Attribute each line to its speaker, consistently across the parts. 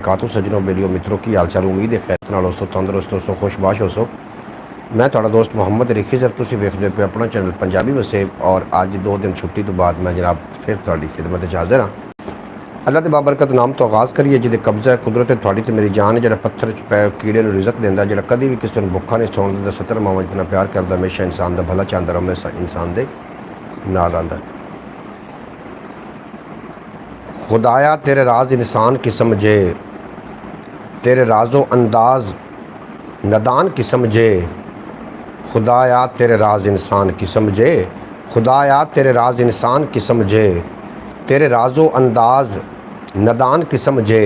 Speaker 1: कातू सजनों बेलियो मित्रों की हाल चाल उम्मीद है खैर नाल दोस्तों तंदुरुस्त दोस्तों खुशबाश हो मैं थोड़ा दोस्त मुहम्मद रिखी सर तुम वेखते पे अपना चैनल पंजाबी वसेब और अज 2 दिन छुट्टी तो बाद मैं जनाब फिर थोड़ी खिदमत हाजिर हाँ। अल्लाह के बाबरकत नाम तो आगाज़ करिए जिदे कब्जा है कुदरत थोड़ी तो मेरी जान है जो पत्थर पै कीड़े रिजक देंदा जो कभी भी किसी को भुखा नहीं सौन देता 70 मावां जितना प्यार करता हमेशा इंसान का भला चाहता हमेशा इंसान के नाल आंदा। खुदाया तेरे राज इंसान की समझे तेरे राजो अंदाज नदान की समझे खुदाया तेरे राज इंसान की समझे खुदाया तेरे राज इंसान की समझे तेरे राजो अंदाज नदान की समझे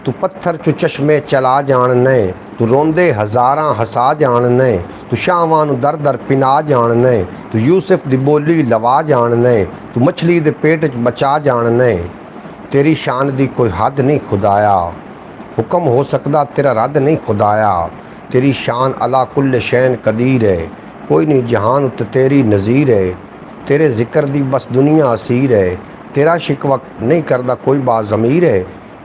Speaker 1: तू पत्थर चु चश्मे चला जानने तू रोंदे हज़ारा हसा जानने तू शावां नू दर दर पिना जानने तू यूसुफ दी बोली लवा जानने तू मछली दे पेट च बचा जानने तेरी शान दी कोई हद नहीं खुदाया हुक्म हो सकता तेरा रद्द नहीं खुदाया तेरी शान अला कुल शैन कदीर है कोई नहीं जहान उत तेरी नज़ीर है तेरे ज़िक्र दी बस दुनिया असीर है तेरा शिकवा नहीं करदा कोई बाज़मीर है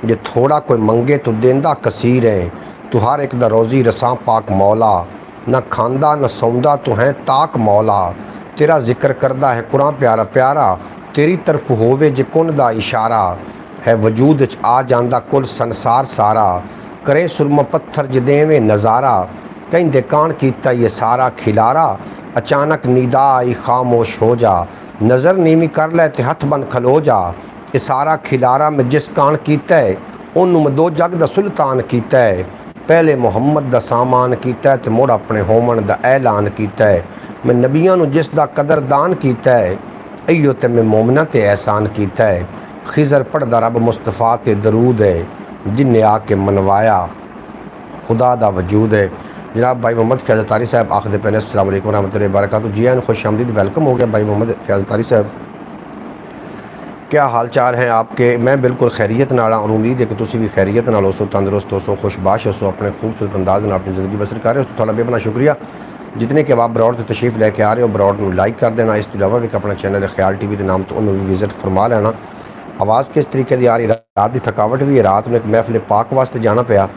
Speaker 1: जे थोड़ा कोई मंगे तो देंदा कसीर है तू हर एक दा रोज़ी रसा पाक मौला न खांदा न सौंदा तू है ताक मौला तेरा जिक्र करदा है कुरान प्यारा प्यारा तेरी तरफ होवे जे कुन दा इशारा है वजूद च आ जांदा कुल संसार सारा करे सुरमा पत्थर ज देवे नज़ारा कहते कान कीता ये सारा खिलारा अचानक निदा आई खामोश हो जा नज़र नीवी कर लै ते हथ बन खलो जा ये सारा खिलारा में जिस कान कीता है उन्होंने मैं दो जग दा सुल्तान कीता है पहले मुहम्मद दा सामान कीता है ते मुड़ अपने होमन दा ऐलान कीता है मैं नबियां नू जिस दा कदरदान कीता है इयो ते मैं मोमना ते एहसान कीता है खिजर पढ़दा रब मुस्तफ़ा ते दरूद है जिन्हें आके मनवाया खुदा दा वजूद है। जनाब भाई मोहम्मद फैज़ तारी साहब आखदे पे अस्सलाम वालेकुम रहमतुल्लाहि व बरकातहू। जी आन खुश आमदीद वेलकम हो गया भाई मोहम्मद फैज़ तारी साहब, क्या हाल चाल हैं आपके? मैं बिल्कुल खैरियत नाल और उम्मीद है कि तुसी भी खैरियत नाल हो तंदुरुस्त हो खुशबाश हो अपने खूबसूरत अंदाज में अपनी ज़िंदगी बसर कर रहे हो। थोड़ा बेपना शुक्रिया जितने कि आप बरौड़ से तशरीफ़ लैके आ रहे हो। बरौड़ में लाइक कर देना, इस अलावा भी अपना चैनल है ख्याल TV के नाम तो उन्होंने भी विजिट फरमा लेना। आवाज़ किस तरीके की आ रही, रात की थकावट भी है, रात में एक महफिल पाक वास्ते जाना पाया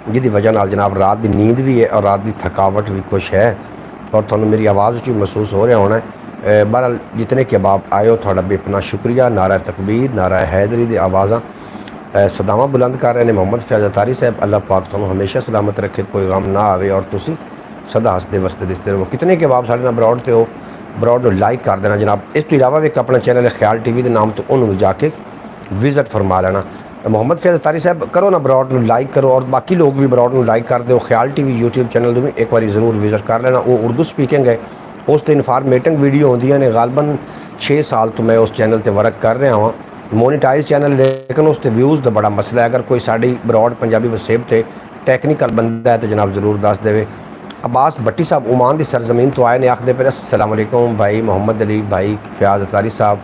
Speaker 1: जिसकी वजह नाल जनाब रात की नींद भी है और रात की थकावट भी कुछ है और थोड़ा मेरी आवाज़ च महसूस हो रहा होना है। बहरहाल जितने कि आप आए हो थोड़ा बेपना शुक्रिया। नारा तकबीर नारा हैदरी दी आवाज़ा सदामा बुलंद कर रहे हैं मोहम्मद फैज़ तारी साहब। अल्लाह पाक तुम हमेशा सलामत रखे, कोई गम ना आवे और तुसी सदा हसते वसते दिसते रहो। कितने के आप साढ़े नाल बरौड़ ते हो, बरौड़ को लाइक कर देना जनाब। इस तो इलावा भी एक अपना चैनल है ख्याल TV के नाम तो उन्होंने जाके विजिट फरमा लेना। मोहम्मद फैज़ तारी साहब करो ना बरौड़ को लाइक करो और बाकी लोग भी बरौड़ को लाइक कर दो। ख्याल TV यूट्यूब चैनल में एक बार ज़रूर विजिट कर लेना। वो उर्दू स्पीकिंग है, उस तो इन्फॉर्मेटिव वीडियो होंदियां ने। गालबन 6 साल तो मैं उस चैनल पर वर्क कर रहा हाँ, मोनीटाइज चैनल, लेकिन उस व्यूज़ का बड़ा मसला है। अगर कोई साड़ी बरौड़ पंजाबी वसेब थे टैक्नीकल बंदा है तो जनाब ज़रूर दस दे। अब्बास भट्टी साहब ओमान की सरजमीन तो आए ने आखते पे अस्सलाम वालेकुम भाई मोहम्मद अली भाई फयाज तारी साहब,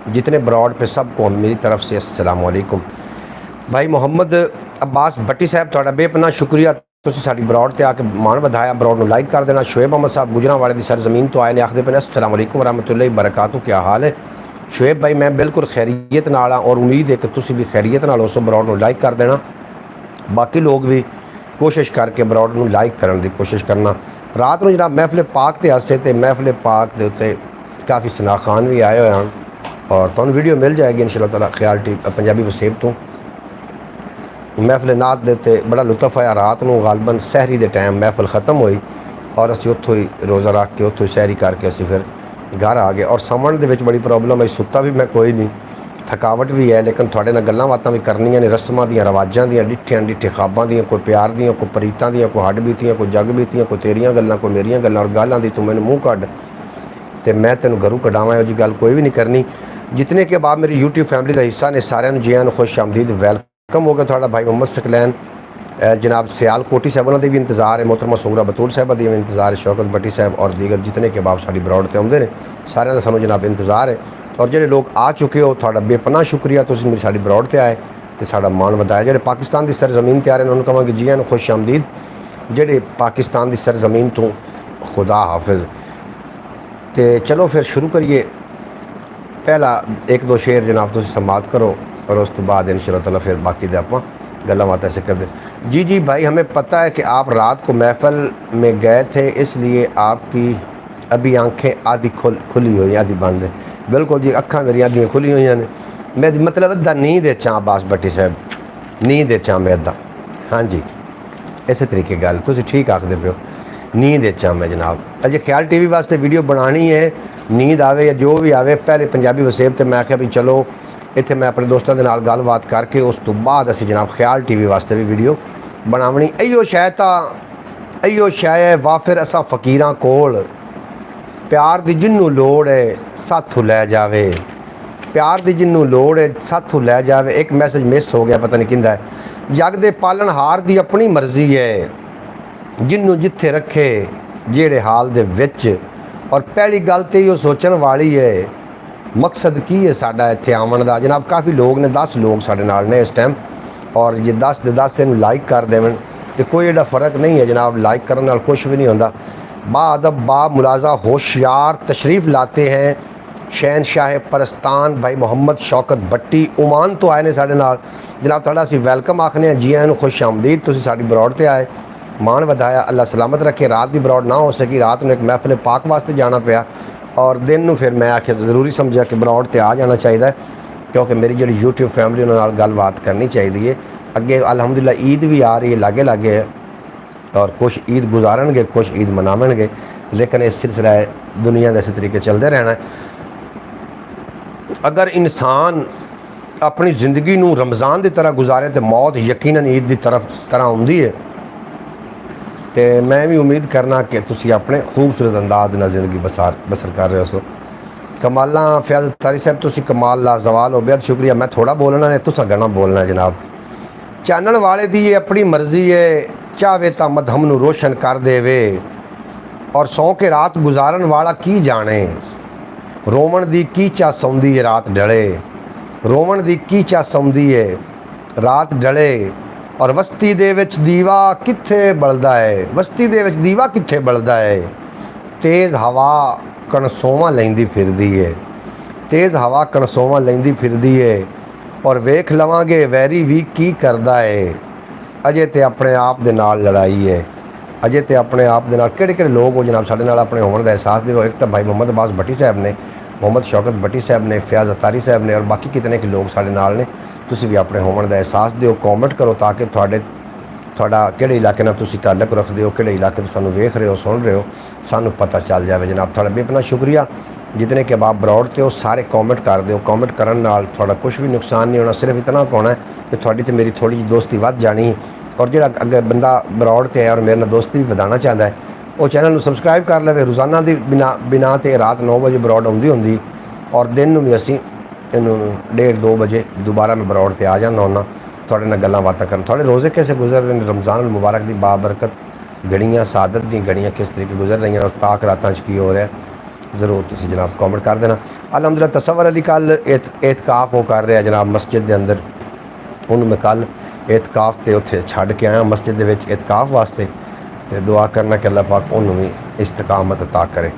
Speaker 1: जितने बरौड़ पे सबको मेरी तरफ से अस्सलाम वालेकुम। भाई मोहम्मद अब्बास भट्टी साहब थोड़ा बेपना शुक्रिया, तुसीं साडी बरौड़ ते आके मान वधाया। बरौड़ को लाइक कर देना। शोएब अहमद साहब गुजरांवाले की सरजमीन तो आए ने आखते पे अस्सलाम वालेकुम रहमतुल्लाहि बरकातहू, क्या हाल है शोएब भाई? मैं बिल्कुल खैरियत नाल और उम्मीद है कि तुसीं भी खैरियत नाल हो। बरौड़ को लाइक कर देना, बाकी लोग भी कोशिश करके बरौड़ को लाइक करने की कोशिश करना। रात को जनाब महफिल पाक के हासे तो महफिल पाक के उत्ते काफ़ी सनाखान भी आए हुए हैं और तुहानूं वीडियो मिल जाएगी इंशाअल्लाह ताला ख्याल TV पंजाबी वसेब तो। महफिल नात दे उत्ते बड़ा लुत्फ आया। रात को गालबन सहरी के टाइम महफिल ख़त्म हुई और असीं उत्थों ही रोज़ा रख के उत्थों ही सहरी करके असीं फिर घर आ गए। और समण दे विच बड़ी प्रॉब्लम है, सुत्ता भी मैं कोई नहीं, थकावट भी है, लेकिन थोड़े नाल गल्लां बातां भी करनियां ने, रस्मां दियां रवाजां दियां, डिठियां डिठे ख्वाबां दियां, कोई प्यार दियां, कोई प्रीतां दियां, कोई हड्ड बीतियां, कोई जग बीतियां, कोई तेरियां गल्लां, कोई मेरियां गल्लां। और गल आंदी तू मैनूं मूँह कढ ते मैं तेनूं घरों कढावां, इहो जी गल कोई भी नहीं करनी। जितने के बाद मेरी यूट्यूब फैमिली का हिस्सा ने सारिਆਂ ਨੂੰ जी आन खुश आमदीद वेलकम हो गया। थोड़ा भाई मोहम्मद सकलैन जनाब सियाल कोटी साहब उन्होंने भी इंतजार है, मोहतरमा सुगरा बतूल साहब का भी इंतजार है, शौकत भट्टी साहब और दीगर जितने के बाप साड़ी बरौड़ ते आउंदे ने सारिਆਂ ਦਾ ਸਾਨੂੰ जनाब इंतजार है। और जो लोग आ चुके हो थोड़ा बेपना शुक्रिया, तुसीं मेरी साड़ी बरौड़ ते आए तो साड़ा मान वधाया। जो पाकिस्तान की सरजमीन ते आ रहे हैं उन्होंने कहांगे जी आन खुश आमदीद। जेडे पाकिस्तान की सरजमीन तो खुदा हाफिज़। तो चलो फिर शुरू करिए। पहला एक दो शेर जनाब तुसीं समात करो और उस तो बाद इंशाअल्लाह ताला फिर बाकी दे आपां गल्ला बातें ऐसे कर दे। जी जी भाई, हमें पता है कि आप रात को महफिल में गए थे, इसलिए आपकी अभी आंखें आधी खुली हुई आधी बंद है। बिल्कुल जी, अखा मेरी आदियाँ खुली हुई ने। मैं मतलब अद्धा नींद चा अब्बास भट्टी साहब, नींद चा मैं अद्धा। हाँ जी, इस तरीके गल तुम ठीक आखते पे हो, नींद चा मैं जनाब। अजे ख्याल टीवी वास्ते वीडियो बनानी है, नींद आवे या जो भी आवे, पहले पंजाबी वसेब तो मैं आख्या भी चलो इत्थे मैं अपने दोस्तों के नाल गलबात करके उस तो बाद असी जनाब ख्याल टीवी वास्ते भी वीडियो बनावनी। इहो शायद वाफिर असा फकीरां कोल प्यार दी जिन्नू लोड़ है साथू लै जावे, प्यार दी जिन्नू लोड़ है साथू लै जावे। एक मैसेज मिस हो गया, पता नहीं किंदा है। जग दे पालनहार दी अपनी मर्जी है, जिन्नू जिथे रखे जेड़े हाल दे विच। और पहली गल तो यो सोचण वाली है, मकसद की है साडा इत्थे आवन दा। जनाब काफ़ी लोग ने, 10 लोग साडे नाल ने इस टाइम, और जे 10 दे 10 इनू लाइक कर देवन तो कोई एडा फ़र्क नहीं है जनाब। लाइक करने नाल कुछ भी नहीं होंदा। बाअदब बा मुलाजा होशियार तशरीफ़ लाते हैं शहनशाह परस्तान भाई मोहम्मद शौकत भट्टी ओमान तो आए ने साडे नाल। जनाब तुहाडा असीं वैलकम आखने जी आयां नूं, खुश आमदीद। तुसीं साडी बरौड़ ते आए, मान वधाया, अल्लाह सलामत रखे। रात की बरौड़ ना हो सकी, रात में एक महफिल पाक वास्ते जाना पिया, और दिन में फिर मैं आखिया ज़रूरी समझा कि बरौड़ ते आ जाना चाहिए, क्योंकि मेरी जी यूट्यूब फैमिली उन्होंने गलबात करनी चाहिए। अगे अलहमदुलिल्लाह ईद भी आ रही है लागे लागे है, और कुछ ईद गुजारनगे कुछ ईद मनावनगे, लेकिन इस सिलसिला दुनिया के इस तरीके चलते रहना है। अगर इंसान अपनी जिंदगी नूं रमज़ान की तरह गुजारे तो मौत यकीनन ईद की तरह आउंदी है। तो मैं भी उम्मीद करना कि तुसी अपने खूबसूरत अंदाज नाल जिंदगी बसर कर रहे हो। कमाला फयाज तारी साहब, तुसी कमाल लाजवाल हो, बेहद शुक्रिया। मैं थोड़ा बोलना है, तुसा गणा बोलना है जनाब। चानण वाले दी ये अपनी मर्जी है, चाहे तो मधम नूं रोशन कर देवे, और सौ के रात गुजारन वाला की जाने। रोवण दी की चा सौंदी है रात ढले, रोवण दी की चा सौंदी है रात ढले। और वस्ती दे विच दीवा कित्थे बलदा है, वस्ती दे विच दीवा कित्थे बलदा है। तेज़ हवा कणसोवां लैंदी फिरदी है, तेज़ हवा कणसोवां लैंदी फिरदी है। और वेख लवांगे वैरी भी की करदा है, अजे ते अपने आप दे नाल लड़ाई है, अजे ते अपने आप दे नाल। किहड़े लोग हो जनाब साडे नाल अपने होने का एहसास दिओ। एक तो भाई मोहम्मद अब्बास भट्टी साहब ने, मोहम्मद शौकत भट्टी साहब ने, फयाज अतारी साहब ने, और बाकी कितने के लोग साडे नाल ने। तुसीं भी अपने होने का एहसास दिओ, कॉमेंट करो, ताकि तुहाडा किहड़े इलाके नाल तुसीं ताल्लुक रखदे हो, किहड़े इलाके तो सानूं वेख रहे हो, सुन रहे हो, सानूं पता चल जाए जनाब। तुहाडा बेपना शुक्रिया। जितने के आप बरौड़ ते हो सारे कॉमेंट कर दो। कॉमेंट करन नाल तुहाडा कुछ भी नुकसान नहीं होना, सिर्फ इतना होना है कि तुहाडी ते मेरी थोड़ी जी दोस्ती वध जानी। और जो अगर बंदा बरौड़ ते है और मेरे नाल दोस्ती भी वधाना चाहता है, वो चैनल नूं सबसक्राइब कर लवे। रोज़ाना की बिना ते रात 9 बजे बरौड़ आउंदी हुंदी, और दिन नूं भी असीं इनू 1:30-2 बजे दोबारा मैं बरौड़ ते आ जाना होना, थोड़े नाल गल्लां बातां करन। थोड़े रोज़े कैसे गुजर रहे हैं, रमज़ान मुबारक दी बाबरकत घड़ियाँ, सादत दी घड़ियाँ किस तरीके गुजर रही हैं, और ताक रातां च की हो रहा है, ज़रूर तुसीं जनाब कॉमेंट कर देना। अलहमदुलिल्लाह तसव्वुर अली कल एतकाफ वो कर रहा जनाब मस्जिद के अंदर। उन्होंने मैं कल एतकाफ ते उत्थे छड्ड के आया मस्जिद दे विच एतकाफ वास्ते, ते दुआ करना कि अल्लाह पाक उन्होंने भी इस्तकामत अता करे।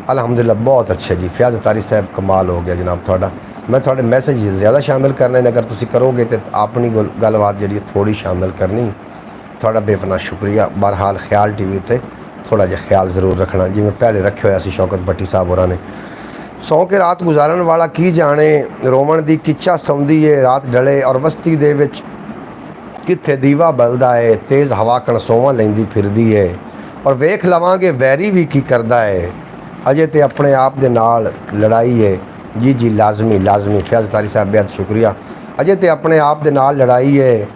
Speaker 1: अलहमदुलिल्लाह बहुत अच्छे जी। फयाज तारी साहब कमाल हो गया जनाब थोड़ा। मैं थोड़े मैसेज ज़्यादा शामिल करने, अगर तुसीं करोगे तो अपनी गलबात जी थोड़ी शामिल करनी। थोड़ा बेपना शुक्रिया। बहरहाल ख्याल टीवी उत्ते थोड़ा जिहा ख्याल ज़रूर रखना, जिवें पहले रखे होया सी शौकत भट्टी साहब होरां ने। सौ के रात गुजारन वाला की जाने, रोवण दी किच्चा सौंदी है रात ढले, और वस्ती दे विच कित्थे दीवा बलदा है। तेज़ हवा कणसोवां लैंदी फिरदी है, और वेख लवांगे वैरी भी की करदा है, अजे ते अपने आप दे नाल लड़ाई है। जी जी लाजमी लाजमी फयाज तारी साहब बेहद शुक्रिया। अजे ते अपने आप दे नाल लड़ाई है,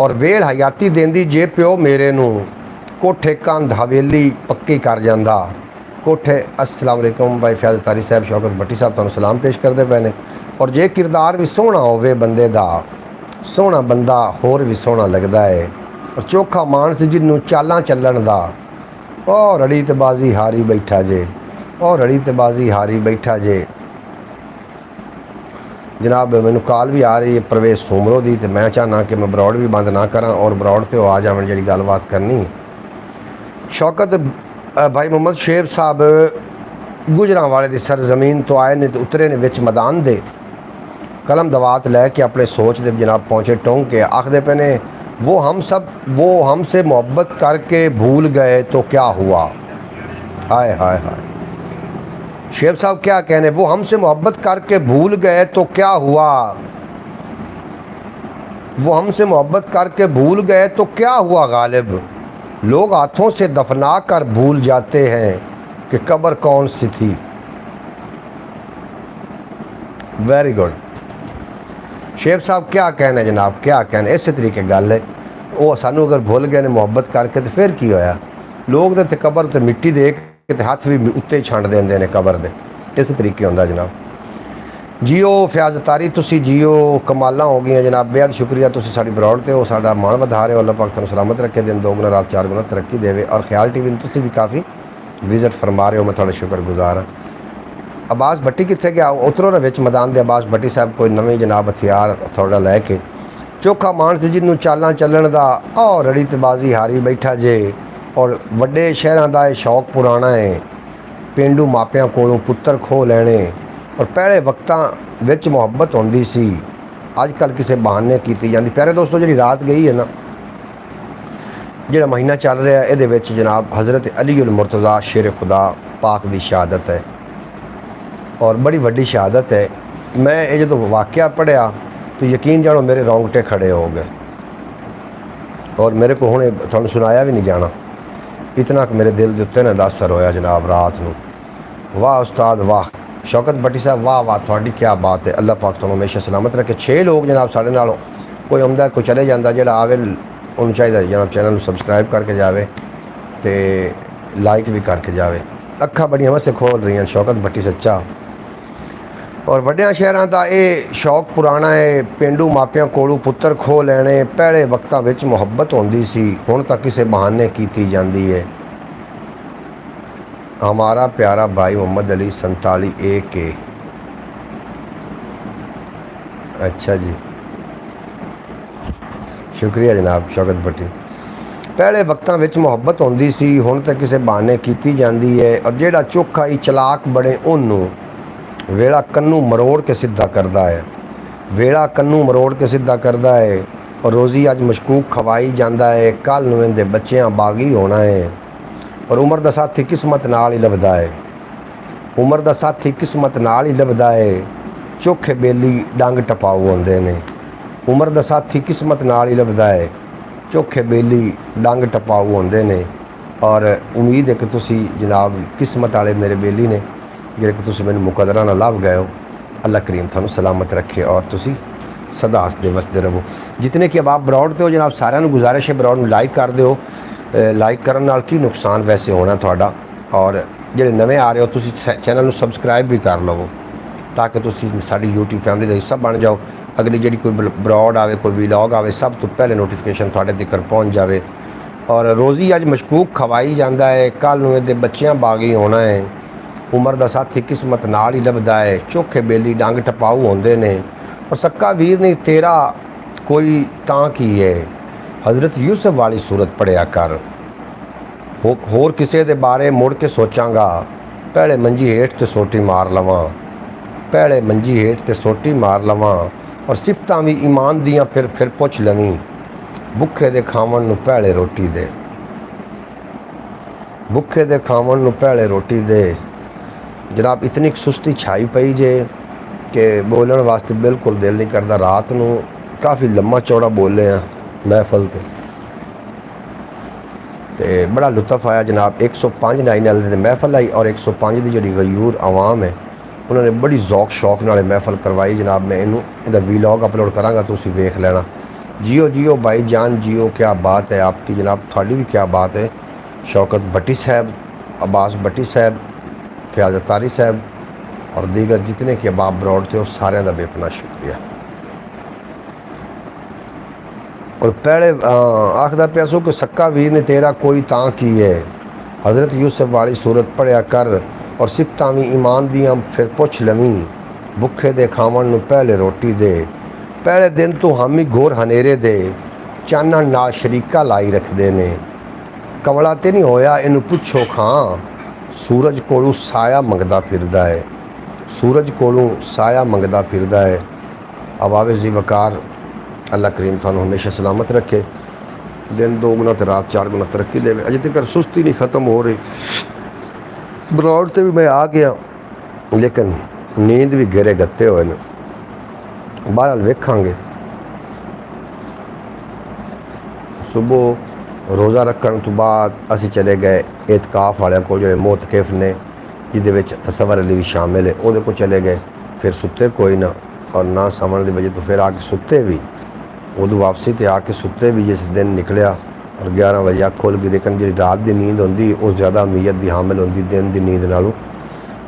Speaker 1: और वेल हयाती देंदी जे प्यो मेरे नूं, कोठे कंध हवेली पक्की कर जांदा। कोठे अस्सलाम वालेकुम भाई फयाज तारी साहब, शौकत भट्टी साहब तुहानूं सलाम पेश करते पे ने। और जे किरदार भी सोहना होवे बंदे दा, सोहना बंदा होर भी सोहना लगदा है, और चोखा मानस जिन्नू चालां चलण दा। ओ रड़ी ते बाजी हारी बैठा जे, और रड़ी ते बाजी हारी बैठा जे। जनाब मैनू कॉल भी आ रही है परवेज सूमरो दी, तो मैं चाहना कि मैं बरौड़ भी बंद ना करा, और बरौड़ ते आ जावन जी गलबात करनी। शौकत भाई मोहम्मद शेब साहब गुजरांवाले की सरजमीन तो आए ने, तो उतरे ने विच मैदान दे, कलम दवात लैके अपने सोच दे जनाब पहुँचे टोंग के आखदे पे ने वो हमसे मोहब्बत करके भूल गए तो क्या हुआ। हाय हाय हाय, शेख साहब क्या कहने, वो हमसे मोहब्बत करके भूल गए तो क्या हुआ। वो हमसे मोहब्बत करके भूल गए तो क्या हुआ गालिब। लोग हाथों से दफना कर भूल जाते हैं कि कब्र कौन सी थी। वेरी गुड शेख साहब, क्या कहना जनाब, क्या कहना। इस तरीके गल है, वो सानू अगर भुल गए ने मोहब्बत करके तो फिर की होया। लोग तो कबर तो मिट्टी दे के हाथ भी उत्ते छंड देंगे ने कबर दे। इस तरीके होंदा जनाब। जियो फयाज तारी, तुसी जियो, कमाला हो गई जनाब। बेहद शुक्रिया, तुसी साडी ब्रॉड ते हो, साडा मान वधा रहे हो। अल्लाह पाक तुहानू सलामत रखे, दिन दोगुना रात चार गुना तरक्की देवे। और ख्याल टीवी में तुसी भी काफ़ी विजिट फरमा रहे हो, मैं थोड़ा शुक्रगुजार हाँ। अब्बास भट्टी कितने गया, उतरो ना विच मैदान दे। अब्बास भट्टी साहब कोई नवे जनाब हथियार थोड़ा लैके चोखा मानस जिन्होंने चालां चलन का और रड़ी तबाजी हारी बैठा जे। और वड्डे शहरों का यह शौक पुराना है, पेंडू मापियां कोलों पुत्तर खो लैने। और पहले वक्तां विच मुहब्बत होंदी सी, अजकल किसी बहाने की जाती। प्यारे दोस्तों, जी रात गई है ना, जो महीना चल रहा है, ये जनाब हज़रत अली उल मुर्तज़ा शेर खुदा पाक की शहादत है और बड़ी वड्डी शहादत है। मैं ये जो वाक़या पढ़िया तो यकीन जानो मेरे रोंगटे खड़े हो गए और मेरे को हुणे तुहानू सुनाया भी नहीं जाना, इतना कि मेरे दिल के उत्ते ना असर होया जनाब रात नू। वाह उस्ताद वाह, शौकत भट्टी साहब वाह वाह, थोड़ी क्या बात है। अल्लाह पाक तुहानू हमेशा सलामत रखे। 6 लोग जनाब साढ़े नाल, कोई आउंदा कोई चले जाता, जो आवे उन्होंने चाहिए जनाब चैनल सबसक्राइब करके जाए तो लाइक भी करके जाए। अखा बड़ियां वैसे खोल रही हैं शौकत भट्टी सच्चा। और वड्डियां शहरों का ये शौक पुराना है, पेंडू मापियां कोलों पुत्तर खो लैने। पहले वक्तां विच मुहब्बत होंदी सी, हुण तां किसे बहाने कीती जाती है। हमारा प्यारा भाई मोहम्मद अली 47 AK। अच्छा जी, शुक्रिया जनाब शौकत भट्टी। पहले वक्तां विच मुहब्बत होंदी सी, हुण तां किसे बहाने कीती जाती है। और जिहड़ा चोखा ही चलाक बने उन्नू वेला कन्नू मरोड़ के सीधा करता है, वेला कन्नू मरोड़ के सीधा करता है। और रोज़ी अज मशकूक खवाई जाता है, कल नूं इहदे बच्चियां बागी होना है। और उम्र दा साथी किस्मत नाल ही लभदा है, उम्र दा साथी किस्मत नाल ही लभदा है। चोखे बेली डंग टपाऊ होंदे ने, उम्र दा साथी किस्मत नाल ही लभदा है। चोखे बेली डंग टपाऊ होंदे ने। और उम्मीद है कि तुसी जनाब किस्मत वाले मेरे बेली ने जेह्ड़े कि तुसी मैनूं मुकदरा नाल लभ गए हो। अल्लाह करीम तुहानूं सलामत रखे और तुसी सदा हसदे वसदे रहो। जितने कि अब आप ब्रॉड ते हो जनाब, सारिਆਂ ਨੂੰ गुजारिश है ब्रॉड ਨੂੰ लाइक कर दिओ। लाइक करन नाल की नुकसान वैसे होना तुहाडा। और ਜਿਹੜੇ नवे आ रहे हो तुसी चैनल ਨੂੰ सबसक्राइब भी कर लवो ताकि तुसी साडी यूट्यूब फैमिली का हिस्सा बन जाओ। अगली जी कोई ब्रॉड आए, कोई वीलॉग आए, सब तो पहले नोटिफिकेशन तुहाडे तक पहुँच जाए। और रोज़ी अज मशकूक खवाई जाता है, कल नूं इहदे बच्चियां बागी होना है। उम्र दा साथी किस्मत नाल ही लभदा है। चोखे बेली डंग टपाऊ होंदे ने। और सक्का वीर नहीं तेरा कोई तां की है, हज़रत यूसुफ वाली सूरत पढ़िया कर। होर किसी दे बारे मुड़ के सोचांगा, पहले मंजी हेठ ते सोटी मार लवां, पहले मंजी हेठ ते सोटी मार लवां। और सिफतां भी ईमान दियां फिर पुछ लवीं, भुखे दे खावन नूं पहले रोटी दे, भुखे दे खावन नूं पहले रोटी दे। जनाब इतनी सुस्ती छाई पई जे कि बोलण वास्ते बिल्कुल दिल नहीं करता। रात नूं काफ़ी लम्मा चौड़ा बोले हैं महफल ते बड़ा लुत्फ आया जनाब। 105 नाइनल दी महफल आई और 105 की जी गयूर आवाम है उन्होंने बड़ी जौक शौक नाल महफल करवाई जनाब। मैं इनू इहदा वीलॉग अपलोड करांगा, तुसी वेख लेना। जियो जियो भाई जान जियो, क्या बात है आपकी जनाब, थोड़ी भी क्या बात है। शौकत भट्टी साहब, अब्बास भट्टी साहब, फयाज तारी साहब और दीगर जितने कि अबाब ब्रॉड थे, सारे का बेपना शुक्रिया। और पहले आखदा पिया सो कि सक्का वीर ने तेरा कोई तां की है, हज़रत यूसुफ वाली सूरत पढ़िया कर। और सिफतां भी ईमान दियां फिर पुछ लवीं, भुखे दे खावन नूं पहले रोटी दे। पहले दिन तो हम ही घोर हनेरे दे, चानण नाल शरीका लाई रखदे ने। कमला ते नहीं होया इनू पुछो खां, सूरज कोलों साया मंगदा फिरदा है, सूरज कोलों साया मंगदा फिरदा है। अबावे जी वकार, अल्लाह करीम तुहानूं हमेशा सलामत रखे। दिन 2 गुना तो रात 4 गुना तरक्की दे। अजे तक सुस्ती नहीं ख़त्म हो रही। बरौड़ से भी मैं आ गया लेकिन नींद भी घेरे गत्ते हुए ने। बहरहाल वेखांगे। सुबह रोज़ा रखने तो बाद असी चले गए एतकाफ वाले को जो मोतकिफ ने जिद तसवर अली भी शामिल है वो को चले गए। फिर सुते कोई ना और ना समझ की वजह तो फिर आके सुते भी। उदू वापसी तो आके सुते भी जिस दिन निकलिया और 11 बजे अख खुल गई। लेकिन जी रात की नींद होंगी वो ज़्यादा अहमियत की हामिल होंगी दिन की नींद नालों।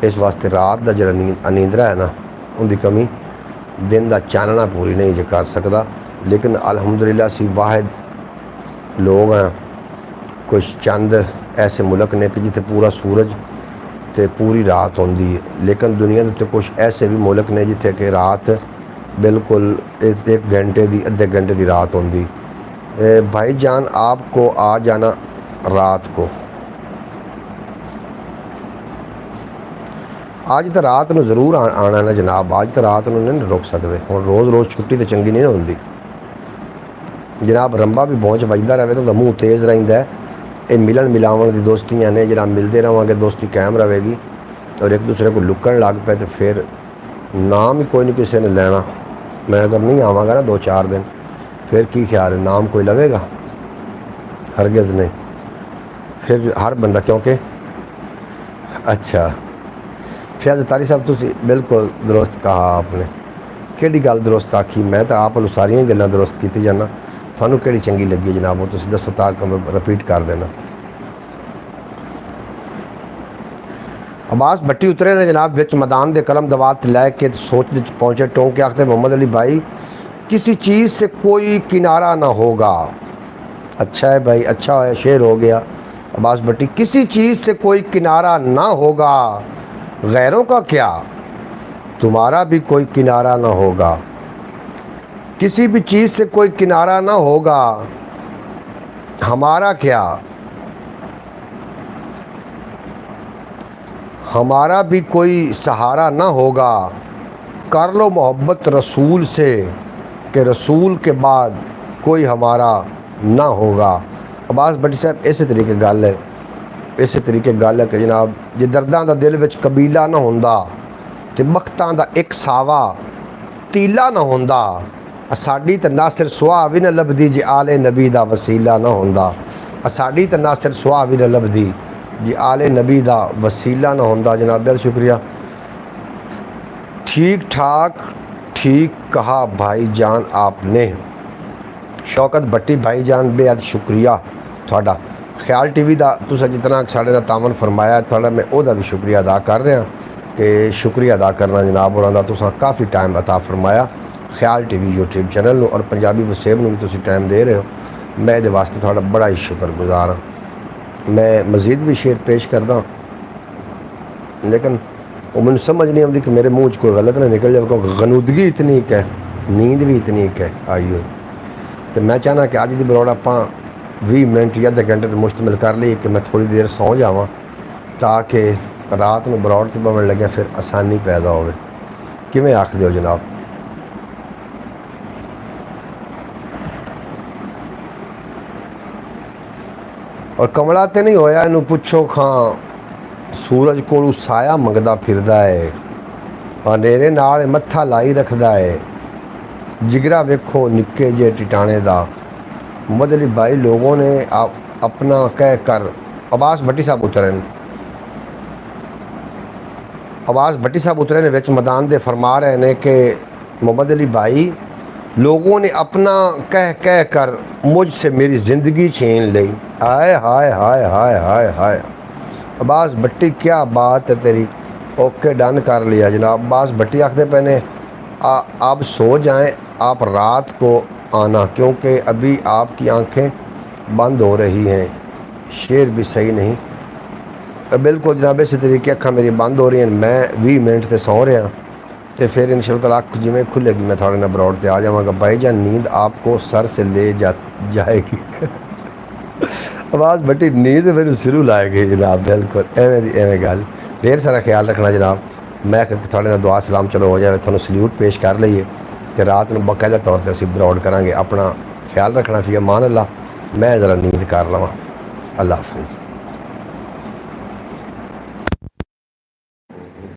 Speaker 1: इस वास्ते रात का जो अनींदरा है ना उनकी कमी दिन का चानना पूरी नहीं जो कर सकता। लेकिन अलहमदुलिल्लाह असी वाहिद लोग हैं। कुछ चंद ऐसे मुल्क ने कि जिथे पूरा सूरज तो पूरी रात होंगी है। लेकिन दुनिया के उत्ते कुछ ऐसे भी मुल्क ने जिथे कि रात बिल्कुल 1 घंटे की अद्धे घंटे की रात होंगी। भाईजान आपको आ जाना रात को। अज तो रात में जरूर आना ना जनाब। अज तो रात में नहीं रुक सकते। हम रोज़ रोज़ छुट्टी तो चंगी नहीं होंगी जनाब। रंबा भी पहुँच बजता रहे तो मूँह तेज़ रहिंदा है। ये मिलन मिलावन की दोस्तियाँ ने जरा मिलते रहेंगे दोस्ती कायम रहेगी। और एक दूसरे को लुकन लग पे तो फिर नाम ही कोई नहीं किसी ने लेना। मैं अगर नहीं आवागा ना 2-4 दिन फिर की ख्याल है नाम कोई लवेगा? हरगिज़ नहीं। फिर हर बंदा क्योंकि अच्छा फैज़ तारी साहब तुसी बिल्कुल दुरुस्त कहा आपने। किहड़ी गल दुरुस्त आखी? मैं तो आप सारियां गल्लां दुरुस्त की जाना। थानू किहड़ी चंगी लगी जनाब वो तुसी दसो ताकि मैं रिपीट कर देना। अब्बास भट्टी उतरे ने जनाब विच मैदान के कलम दवात लैके सोच पहुँचे टोंक के आखते मोहम्मद अली भाई किसी चीज़ से कोई किनारा ना होगा। अच्छा है भाई, अच्छा है, शेर हो गया। अब्बास भट्टी किसी चीज़ से कोई किनारा ना होगा, गैरों का क्या तुम्हारा भी कोई किनारा ना होगा। किसी भी चीज़ से कोई किनारा ना होगा, हमारा क्या, हमारा भी कोई सहारा ना होगा। कर लो मोहब्बत रसूल से कि रसूल के बाद कोई हमारा ना होगा। अब्बास भट्टी साहब इस तरीके गल है, इस तरीके गल है कि जनाब जे दर्दां दा दिल विच कबीला ना होंदा ते बख्तां दा एक सावा तीला ना होंदा। साडी तो नासिर सुहा भी ना लभदी जे आले नबी दा वसीला ना होंदा। साडी तो नासिर सुहा भी ना लभदी जे आले नबी दा वसीला ना होंदा। जनाब बहुत शुक्रिया। ठीक ठाक ठीक कहा भाईजान आपने। शौकत भट्टी भाईजान बेहद शुक्रिया थोड़ा। ख्याल टीवी का तुसा जितना साढ़े नाल तावन फरमाया थोड़ा मैं ओदा भी शुक्रिया अदा कर रहा कि शुक्रिया अदा करना जनाब और तुसा काफ़ी टाइम अता फरमाया ख्याल टीवी यूट्यूब चैनल और पंजाबी वसेब में भी तुसी टाइम दे रहे हो। मैं ये वास्ते थोड़ा बड़ा ही शुक्रगुजार हाँ। मैं मज़ीद भी शेर पेश करदा लेकिन वो मैंने समझ नहीं आती कि मेरे मुँह च कोई गलत ना निकल जाए क्योंकि गनूदगी इतनी एक है, नींद भी इतनी एक है आई हो। तो मैं चाहना कि अज की बरौड़ आप 20 मिनट या आधे घंटे तो मुश्तमिल कर ली कि मैं थोड़ी देर सौ जावां ताकि रात में बरौड़ तो पवन लगे फिर आसानी पैदा हो। किवें आख दो जनाब? और कमला तो नहीं होया इनू पुछो खां सूरज कोलू साया मंगदा फिरदा है, अंधेरे नाल मत्था लाई रखदा है, जिगरा वेखो निक्के जे टिटाणे दा। मोहम्मद अली भाई लोगों ने अपना कह कर अब्बास भट्टी साहब उतरे ने, अब्बास भट्टी साहब उतरे ने विच मैदान दे फरमा रहे ने कि मोहम्मद अली भाई लोगों ने अपना कह कह कर मुझसे मेरी ज़िंदगी छीन ली। हाय हाय हाय हाय हाय हाय। अब्बास भट्टी क्या बात है तेरी। ओके डन कर लिया जनाब। अब्बास भट्टी आखते पहने आप सो जाएं, आप रात को आना क्योंकि अभी आपकी आंखें बंद हो रही हैं। शेर भी सही नहीं बिल्कुल जनाब। इस तरीके अखा मेरी बंद हो रही हैं, मैं 20 मिनट से सौ रहा तो फिर इंशाअल्लाह अख जिमें खुलेगी मैं थोड़े ना बरौड़ से आ जावांगा। भाईजान नींद आपको सर से ले जाएगी। आवाज़ भट्टी नींद मेरे सिरू लाएगी जनाब। बिल्कुल एवें गल। ढेर सारा ख्याल रखना जनाब। मैं थोड़े ना दुआ सलाम चलो हो जाए थोड़ा सल्यूट पेश कर लीए तो रात में बाकायदा तौर पर असीं बरौड़ करांगे। अपना ख्याल रखना फी अमान अल्लाह। मैं ज़रा नींद कर लवां। अल्लाह हाफिज़।